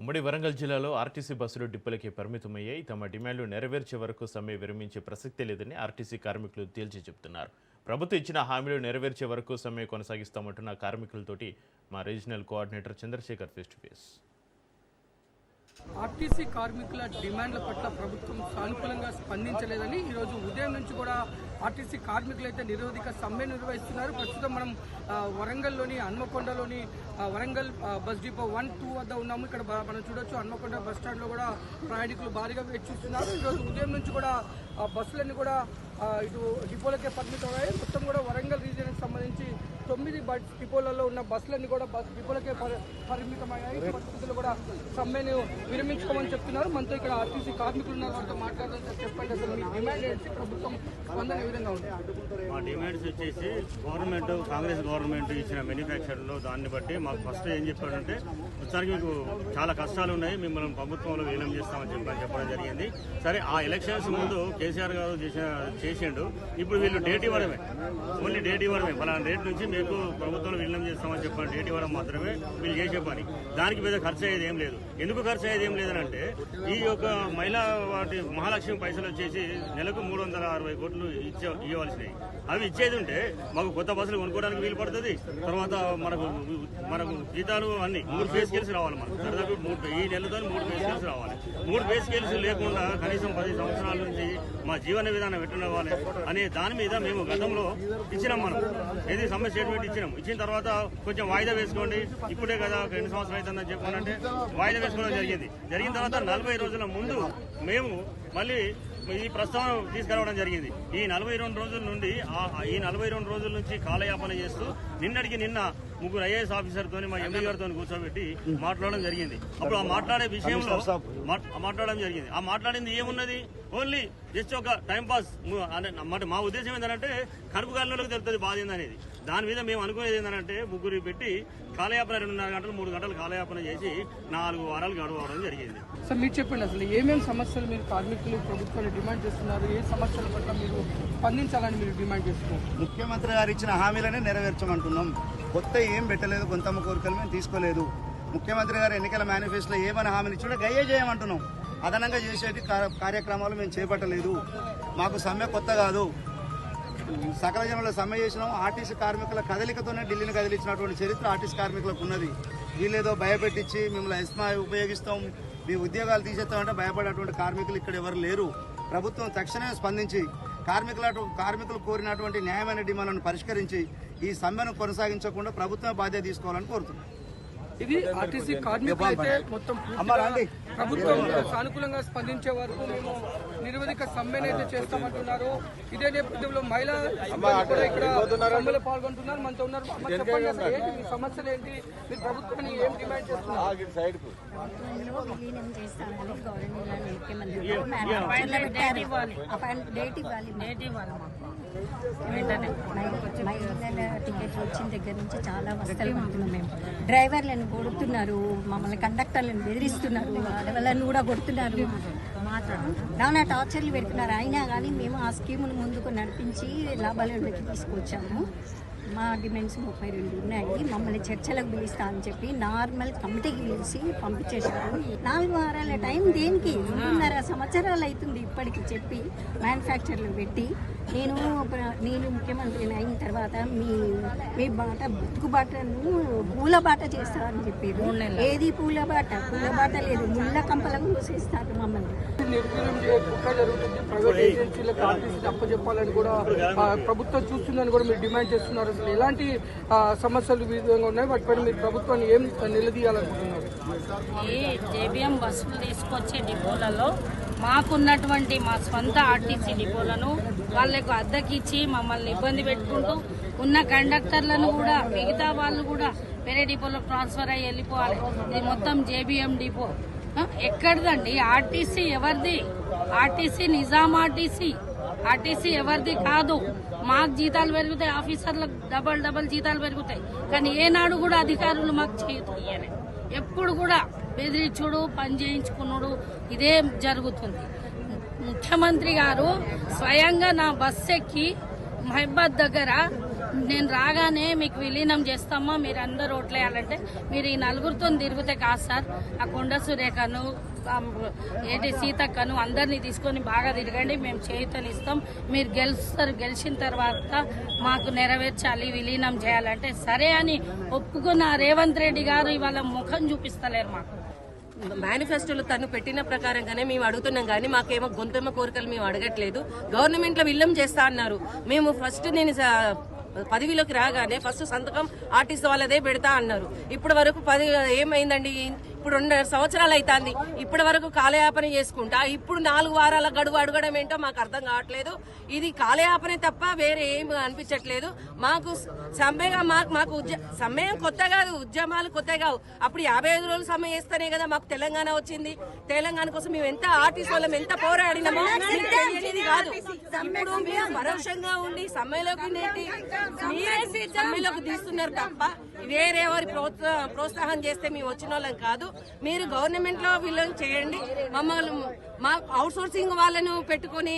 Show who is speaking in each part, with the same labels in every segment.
Speaker 1: ఉమ్మడి వరంగల్ జిల్లాలో ఆర్టీసీ బస్సులు డిపోలకే పరిమితమయ్యాయి. తమ డిమాండ్లు నెరవేర్చే వరకు సమ్మె విరమించే ప్రసక్తే లేదని ఆర్టీసీ కార్మికులు తేల్చి చెబుతున్నారు. ప్రభుత్వం ఇచ్చిన హామీలు నెరవేర్చే వరకు సమ్మె కొనసాగిస్తామంటున్న కార్మికులతోటి మా regional coordinator Chandrashekhar face to face.
Speaker 2: RTC కార్మికుల డిమాండ్ల పట్ల ప్రభుత్వం సానుకూలంగా స్పందించలేదని ఈరోజు ఉదయం నుంచి కూడా ఆర్టీసీ కార్మికులు అయితే నిరోధిక సమ్మె నిర్వహిస్తున్నారు. ప్రస్తుతం మనం వరంగల్లోని హన్మకొండలోని వరంగల్ బస్ డిపో 1, 2 వద్ద ఉన్నాము. ఇక్కడ మనం చూడొచ్చు హన్మకొండ బస్ స్టాండ్లో కూడా ప్రయాణికులు భారీగా వేచి చూస్తున్నారు. ఈరోజు ఉదయం నుంచి కూడా బస్సులన్నీ కూడా ఇటు డిపోలకే పరిమితమయ్యాయి. మొత్తం కూడా వరంగల్ రీజియన్కి సంబంధించి 9 బస్ డిపోలలో ఉన్న బస్సులన్నీ కూడా డిపోలకే పరిమితమయ్యాయి. పరిస్థితులు కూడా సమ్మెను విరమించుకోమని చెప్తున్నారు. మనతో ఇక్కడ ఆర్టీసీ కార్మికులు ఉన్న వారితో మాట్లాడాలని చెప్పండి. అసలు మీ డిమాండ్ ఏంటి? ప్రభుత్వం స్పందన ఏ విధంగా ఉంది?
Speaker 3: మా డిమాండ్స్ వచ్చేసి కాంగ్రెస్ గవర్నమెంట్ ఇచ్చిన మ్యానుఫ్యాక్చర్లో దాన్ని బట్టి మాకు ఫస్ట్ ఏం చెప్పారంటే మొత్తానికి మీకు చాలా కష్టాలు ఉన్నాయి, మిమ్మల్ని ప్రభుత్వంలో విలీనం చేస్తామని చెప్పడం జరిగింది. సరే, ఆ ఎలక్షన్స్ ముందు కేసీఆర్ గారు చేసిండు. ఇప్పుడు వీళ్ళు డేట్ ఇవ్వడమే, ఓన్లీ డేట్ ఇవ్వడమే, ఫలానా డేట్ నుంచి మీకు ప్రభుత్వంలో విలీనం చేస్తామని చెప్పిన డేట్ ఇవ్వడం మాత్రమే వీళ్ళు చేసే పని. దానికి పెద్ద ఖర్చు అయ్యేది ఏం లేదు. ఎందుకు ఖర్చు అయ్యేది ఏం లేదనంటే ఈ యొక్క మహిళా వాటి మహాలక్ష్మి పైసలు వచ్చేసి నెలకు 360 కోట్లు ఇవ్వవలసినవి. అవి ఇచ్చేది ఉంటే మాకు కొత్త బస్సులు కొనుక్కోవడానికి వీలు పడుతుంది. తర్వాత మనకు జీతాలు అన్ని 3 పే స్కేల్స్ రావాలి. మనకు దాదాపు ఈ నెలతో 3 పే స్కేల్స్ రావాలి. 3 పే స్కేల్స్ లేకుండా కనీసం 10 సంవత్సరాల నుంచి మా జీవన విధానం ఎట్టుండవాలి అనే దాని మీద మేము గతంలో ఇచ్చినాం. మనం ఏది సమ్మె స్టేట్మెంట్ ఇచ్చినాం. ఇచ్చిన తర్వాత కొంచెం వాయిదా వేసుకోండి, ఇప్పుడే కదా 2 సంవత్సరాలు అవుతుందని చెప్పానంటే వాయిదా వేసుకోవడం జరిగింది. జరిగిన తర్వాత 40 రోజుల ముందు మేము మళ్ళీ ఈ ప్రస్తావన తీసుకురావడం జరిగింది. ఈ 42 రోజుల నుండి ఈ 42 రోజుల నుంచి కాలయాపన చేస్తూ నిన్నటికి నిన్న 3 ఐఏఎస్ ఆఫీసర్తో మా ఎంపీ గారితో కూర్చోబెట్టి మాట్లాడడం జరిగింది. అప్పుడు ఆ మాట్లాడే విషయంలో మాట్లాడడం జరిగింది. ఆ మాట్లాడింది ఏమున్నది? ఓన్లీ జస్ట్ ఒక టైంపాస్. మా ఉద్దేశం ఏంటంటే కడుపు కాలినోళ్ళకి తెలుస్తుంది బాధ ఏందనేది. దాని మీద మేము అనుకునేది ఏంటంటే 3 పెట్టి కాలయాపన 2.5 గంటలు 3 గంటలు కాలయాపన చేసి 4 వారాలు గడవడం జరిగింది.
Speaker 2: సార్, మీరు చెప్పండి, అసలు ఏమేమి సమస్యలు మీరు కార్మికులు ప్రభుత్వాన్ని డిమాండ్ చేస్తున్నారు? ఏ సమస్యల పట్ల మీరు స్పందించాలని మీరు డిమాండ్ చేస్తున్నారు?
Speaker 4: ముఖ్యమంత్రి గారు ఇచ్చిన హామీలనే నెరవేర్చమంటున్నాం. కొత్త ఏం పెట్టలేదు, కొంతమ్మ కోరికలు మేము తీసుకోలేదు. ముఖ్యమంత్రి గారు ఎన్నికల మేనిఫెస్టోలో ఏమైనా హామీలు ఇచ్చినా గయ్యే చేయమంటున్నాం. అదనంగా చేసేటి కార్యక్రమాలు మేము చేపట్టలేదు. మాకు సమ్మె కొత్త కాదు. సకల జనంలో సమ్మె చేసినాం. ఆర్టీసీ కార్మికుల కదలికతోనే ఢిల్లీని కదిలించినటువంటి చరిత్ర ఆర్టీసీ కార్మికులకు ఉన్నది. వీళ్ళేదో భయపెట్టించి మిమ్మల్ని ఎస్మా ఉపయోగిస్తాం, మీ ఉద్యోగాలు తీసేస్తామంటే భయపడేటువంటి కార్మికులు ఇక్కడ ఎవరు లేరు. ప్రభుత్వం తక్షణమే స్పందించి కార్మికులు కోరినటువంటి న్యాయమైన డిమాండ్లను పరిష్కరించి ఈ సమ్మెను కొనసాగించకుండా ప్రభుత్వమే బాధ్యత తీసుకోవాలని కోరుతున్నాం.
Speaker 2: ఇది ఆర్టీసీ కార్మికులు అయితే మొత్తం ప్రభుత్వం సానుకూలంగా స్పందించే వరకు మేము నిరవధిక సమ్మెను అయితే చేస్తామంటున్నారు. ఇదే నేపథ్యంలో మహిళా కూడా ఇక్కడ సమ్మెలో పాల్గొంటున్నారు, మనతో ఉన్నారు. చెప్పండి, అసలు ఏంటి మీ సమస్యలు ఏంటి? మీరు ప్రభుత్వాన్ని ఏం డిమాండ్ చేస్తున్నారు?
Speaker 5: టికెట్లు వచ్చిన దగ్గర నుంచి చాలా వస్తలు పడుతున్నాం. మేము డ్రైవర్లను కొడుతున్నారు, మమ్మల్ని కండక్టర్లను బెదిరిస్తున్నారు, వాళ్ళని కూడా కొడుతున్నారు, నానా టార్చర్లు పెడుతున్నారు. అయినా కానీ మేము ఆ స్కీమును ముందుకు నడిపించి లాభాలలోకి తీసుకొచ్చాము. మా డిమాండ్స్ 32 ఉన్నాయి. మమ్మల్ని చర్చలకు పిలుస్తా అని చెప్పి నార్మల్ కమిటీకి పిలిచి పంపించేశారు. 4 వారాల టైం దేనికి? 2.5 సంవత్సరాలు అవుతుంది ఇప్పటికి చెప్పి మ్యానుఫ్యాక్చర్లు పెట్టి. నేను ముఖ్యమంత్రిని అయిన తర్వాత మీ బతుకు బాటను పూల బాట చేస్తారని చెప్పారు. ఏది పూల బాట లేదు, ముళ్ళ కంపలకు మూసేస్తారు మమ్మల్ని.
Speaker 2: ప్రైవేట్ ఏజెన్సీలకు ఆర్టీసీ అప్పచెప్పాలని కూడా ప్రభుత్వం చూస్తుందని కూడా మీరు డిమాండ్ చేస్తున్నారు. అసలు ఎలాంటి సమస్యలు విధంగా ఉన్నాయి? వాటిపైన మీరు ప్రభుత్వాన్ని ఏం నిలదీయాలనుకుంటున్నారు?
Speaker 6: ఈ జేబీఎం బస్సులు తీసుకొచ్చే డిపోలలో మాకున్నటువంటి మా స్వంత ఆర్టీసీ డిపోలను వాళ్లకు అద్దెకిచ్చి మమ్మల్ని ఇబ్బంది పెట్టుకుంటూ ఉన్న కండక్టర్లను కూడా మిగతా వాళ్ళు కూడా వేరే డిపోలో ట్రాన్స్ఫర్ అయ్యి వెళ్ళిపోవాలి. ఇది మొత్తం జేబీఎం డిపో. ఎక్కడిదండి ఆర్టీసీ? ఎవరిది ఆర్టీసీ? నిజాం ఆర్టీసీ ఎవరిది కాదు. మాకు జీతాలు పెరుగుతాయి, ఆఫీసర్లకు డబల్ జీతాలు పెరుగుతాయి, కానీ ఏనాడు కూడా అధికారులు మాకు చేయలేదు. ఎప్పుడు కూడా బెదిరించుడు, పని చేయించుకున్నాడు, ఇదే జరుగుతుంది. ముఖ్యమంత్రి గారు స్వయంగా నా బస్సు ఎక్కి మహబాద్ దగ్గర నేను రాగానే మీకు విలీనం చేస్తామా, మీరు అందరూ ఓట్లేయాలంటే మీరు ఈ నలుగురితో తిరిగితే కాదు సార్. ఆ కొండ సురేఖను, ఏంటి సీతక్కను అందరినీ తీసుకొని బాగా తిరగండి, మేము చేయుతనిస్తాం, మీరు గెలుస్తారు, గెలిచిన తర్వాత మాకు నెరవేర్చాలి, విలీనం చేయాలంటే సరే అని ఒప్పుకున్న రేవంత్ రెడ్డి గారు ఇవాళ ముఖం చూపిస్తలేరు మాకు.
Speaker 7: మేనిఫెస్టోలో తను పెట్టిన ప్రకారంగానే మేము అడుగుతున్నాం, కానీ మాకేమో గొంతెమ్మ కోరికలు మేము అడగట్లేదు. గవర్నమెంట్ లో విల్లం చేస్తా అన్నారు. మేము ఫస్ట్ నేను పదవిలోకి రాగానే ఫస్ట్ సంతకం ఆర్టిస్ట్ వాళ్ళదే పెడతా అన్నారు. ఇప్పటి వరకు ఏమైందండి? ఇప్పుడు 2 సంవత్సరాలు అవుతుంది. ఇప్పటి వరకు కాలయాపన చేసుకుంటా ఇప్పుడు 4 వారాల గడువు అడగడం ఏంటో మాకు అర్థం కావట్లేదు. ఇది కాలయాపనే తప్ప వేరే ఏం అనిపించట్లేదు మాకు. మాకు సమయం కొత్త కాదు, ఉద్యమాలు కొత్త కావు. అప్పుడు 55 రోజులు సమయం ఇస్తేనే కదా మాకు తెలంగాణ వచ్చింది. తెలంగాణ కోసం మేము ఎంత ఆర్టిస్ట్ వాళ్ళం ఎంత పోరాడినామో తెలియనిది కాదు. ఇప్పుడు మీరు పరోక్షంగా ఉండి సమ్మెలోకి తీస్తున్నారు తప్ప వేరే వారి ప్రోత్సాహం చేస్తే మేము వచ్చిన వాళ్ళం కాదు. మీరు గవర్నమెంట్ లో వీళ్ళని చేయండి. మమ్మల్ని మా అవుట్ సోర్సింగ్ వాళ్ళను పెట్టుకుని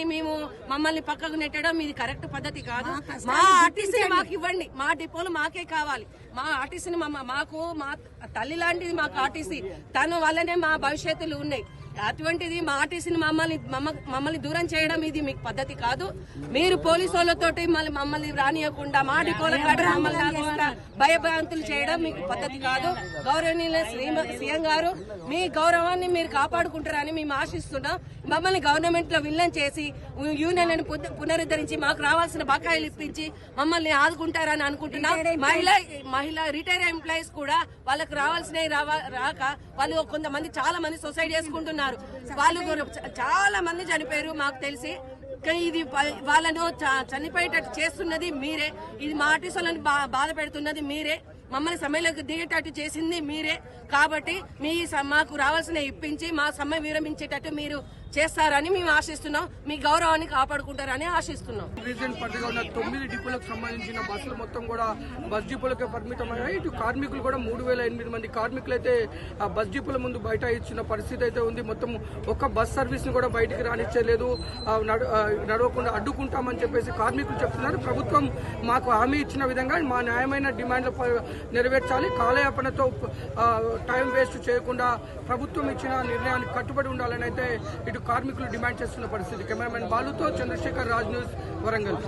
Speaker 7: మమ్మల్ని పక్కకు నెట్టడం ఇది కరెక్ట్ పద్ధతి కాదు. మా ఆర్టిస్ట్ మాకు ఇవ్వండి, మా డిపోలు మాకే కావాలి. మా ఆర్టిస్ట్ మాకు మా తల్లి లాంటిది మాకు ఆర్టిస్ట్, తను వల్లనే మా భవిష్యత్తులు ఉన్నాయి. అటువంటిది మా ఆర్టీసీని మమ్మల్ని దూరం చేయడం ఇది మీకు పద్ధతి కాదు. మీరు పోలీసు వాళ్ళతోటి మమ్మల్ని రానియకుండా మా డిపోల కాడ మమ్మల్ని భయభ్రాంతులు చేయడం మీకు పద్ధతి కాదు. గౌరవనీయుల సీఎం గారు మీ గౌరవాన్ని మీరు కాపాడుకుంటారని మేము ఆశిస్తున్నాం. మమ్మల్ని గవర్నమెంట్ లో విలీనం చేసి యూనియన్లను పునరుద్ధరించి మాకు రావాల్సిన బకాయిలు ఇప్పించి మమ్మల్ని ఆదుకుంటారని అనుకుంటున్నాం. మహిళా రిటైర్ ఎంప్లాయీస్ కూడా వాళ్ళకి రావాల్సినవి రాక వాళ్ళు కొంతమంది చాలా మంది సూసైడ్ చేసుకుంటున్నారు. వాళ్ళు చాలా మంది చనిపోయారు మాకు తెలిసి. ఇది వాళ్ళను చనిపోయేటట్టు చేస్తున్నది మీరే. ఇది మా ఆర్టిస్ట్ వాళ్ళని బాధ పెడుతున్నది మీరే. మమ్మల్ని సమ్మెలోకి దిగేటట్టు చేసింది మీరే. కాబట్టి మాకు రావాల్సిన ఇప్పించి మా సమ్మె విరమించేటట్టు మీరు చేస్తారని మేము ఆశిస్తున్నాం. మీ గౌరవాన్ని కాపాడుకుంటారని ఆశిస్తున్నాం.
Speaker 2: రీసెంట్ పండుగ ఉన్న 9 డిపోలకు సంబంధించిన బస్సులు మొత్తం కూడా బస్ డిపోలకే పరిమితమయ్యాయి. ఇటు కార్మికులు కూడా 3008 మంది కార్మికులు అయితే ఆ బస్ డిపోల ముందు బయట ఇచ్చిన పరిస్థితి అయితే ఉంది. మొత్తం ఒక్క బస్ సర్వీస్ ను కూడా బయటికి రానిచ్చలేదు, నడవకుండా అడ్డుకుంటామని చెప్పేసి కార్మికులు చెప్తున్నారు. ప్రభుత్వం మాకు హామీ ఇచ్చిన విధంగా మా న్యాయమైన డిమాండ్లు నెరవేర్చాలి, కాలయాపనతో టైం వేస్ట్ చేయకుండా ప్రభుత్వం ఇచ్చిన నిర్ణయానికి కట్టుబడి ఉండాలని అయితే ఇటు కార్మికులు డిమాండ్ చేస్తున్న పరిస్థితి. కెమెరామెన్ బాలుతో చంద్రశేఖర్, రాజ్ న్యూస్, వరంగల్.